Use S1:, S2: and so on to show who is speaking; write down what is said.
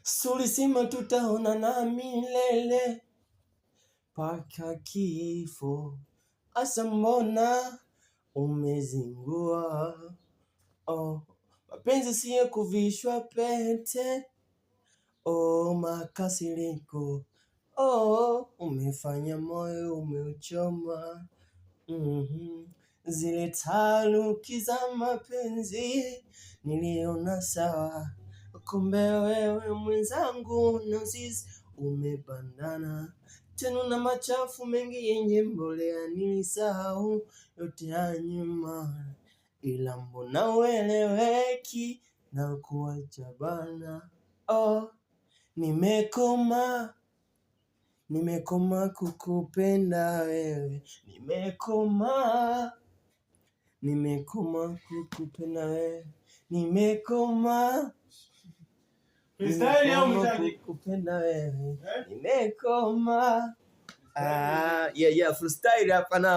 S1: Sulisema tutaonana milele paka kifo, asa mbona umezingua? Mapenzi siyo kuvishwa pete, makasiriko, umefanya moyo umeuchoma. Zile taharuki za mapenzi niliona sawa, kumbe wewe mwenzangu na sisi umebandana. Tena na machafu mengi yenye mbolea nilisahau yote ya nyuma, ila mbona ueleweki na kuacha bana. Nimekoma kukupenda wewe, nimekoma kukupenda wewe, nimekoma kukupenda wewe, nimekoma. Freestyle hapa na